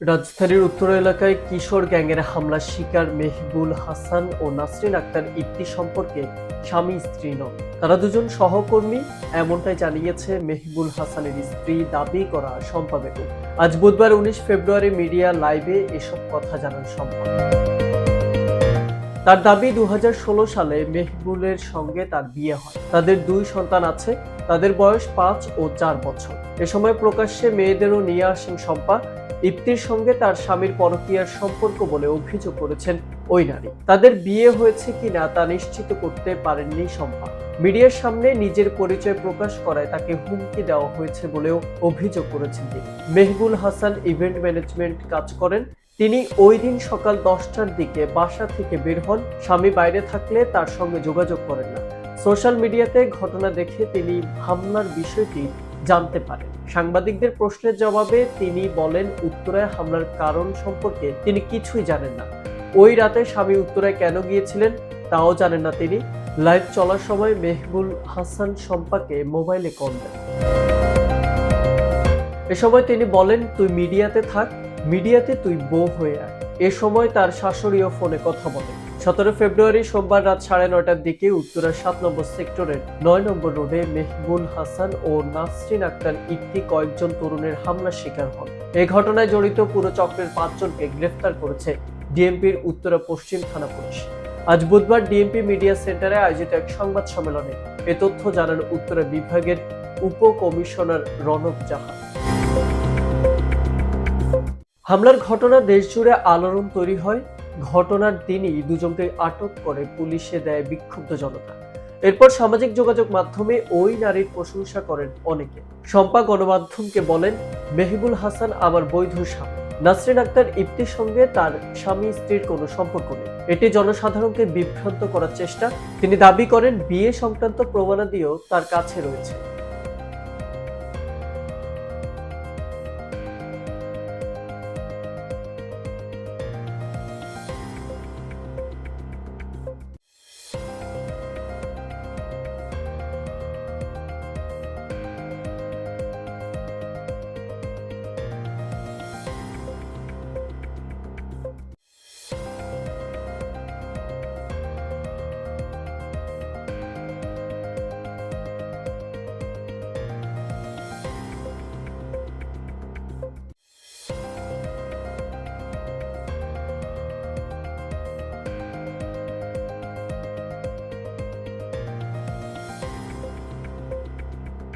রাজধানীর উত্তর এলাকায় কিশোর গ্যাংয়ের হামলার শিকার মেহবুল হাসান ও নাসরিন আক্তার ইপ্তি সম্পর্কে স্বামী স্ত্রী নন, তারা দুজন সহকর্মী, এমনটাই জানিয়েছে মেহবুল হাসানের স্ত্রী দাবি করা শম্পা বেগম। আজ বুধবার 19 ফেব্রুয়ারি মিডিয়া লাইভে এসব কথা জানান শম্পা। তার দাবি 2016 সালে মেহবুলের সঙ্গে তার বিয়ে হয়। তাদের 2 সন্তান আছে, তাদের বয়স 5 ও 4 বছর। এ সময় প্রকাশ্যে মেয়েদেরও নিয়ে আসেন শম্পা। ইপ্তির সঙ্গে তার স্বামীর পরকীয়ার সম্পর্ক বলে অভিযোগ করেছেন ওই নারী। তাদের বিয়ে হয়েছে কিনা তা নিশ্চিত করতে পারেননি শম্পা। মিডিয়ার সামনে নিজের পরিচয় প্রকাশ করায় তাকে হুমকি দেওয়া হয়েছে বলেও অভিযোগ করেছেন তিনি। মেহবুল হাসান ইভেন্ট ম্যানেজমেন্ট কাজ করেন। তিনি ওই দিন সকাল 10টার দিকে বাসা থেকে বের হন। স্বামী বাইরে থাকলে তার সঙ্গে যোগাযোগ করেন না। সোশ্যাল মিডিয়াতে ঘটনা দেখে তিনি হামলার বিষয়টি জানতে পারেন। সাংবাদিকদের প্রশ্নের জবাবে তিনি বলেন, উত্তরায় হামলার কারণ সম্পর্কে তিনি কিছুই জানেন না। ওই রাতে স্বামী উত্তরায় কেন গিয়েছিলেন তাও জানেন না তিনি। লাইভ চলার সময় মেহবুল হাসান শম্পাকে মোবাইলে কল দেন। এ সময় তিনি বলেন, তুই মিডিয়াতে থাক, মিডিয়াতে তুই বউ হয়ে আয়। এ সময় তার শাশুড়িও ফোনে কথা বলে। 17 ফেব্রুয়ারি সোমবার রাত 9:30টার দিকে উত্তরার 7 নম্বর সেক্টরের 9 নম্বর রোডে মেহবুল হাসান ও নাসরিন আক্তার ইপ্তি কয়েকজন তরুণের হামলার শিকার হন। এই ঘটনায় জড়িত পুরো চক্রের 5 জনকে গ্রেফতার করেছে ডিএমপির উত্তরা পশ্চিম থানা পুলিশ। আজ বুধবার ডিএমপি মিডিয়া সেন্টারে আয়োজিত এক সংবাদ সম্মেলনে এ তথ্য জানান উত্তরা বিভাগের উপকমিশনার রণক জাহান। হামলার ঘটনা দেশজুড়ে আলোড়ন তৈরি হয়। ঘটনার দিনই দুজনকে আটক করে পুলিশে দেয় বিক্ষুব্ধ জনতা। এরপর সামাজিক যোগাযোগ মাধ্যমে ওই নারীর প্রশংসা করেন অনেকে। শম্পা গণমাধ্যমকে বলেন, মেহবুল হাসান আমার বৈধ স্বামী। নাসরিন আক্তার ইপ্তির সঙ্গে তার স্বামী স্ত্রীর কোনো সম্পর্ক নেই। এটি জনসাধারণকে বিভ্রান্ত করার চেষ্টা। তিনি দাবি করেন বিয়ে সংক্রান্ত প্রমাণাদিও তার কাছে রয়েছে।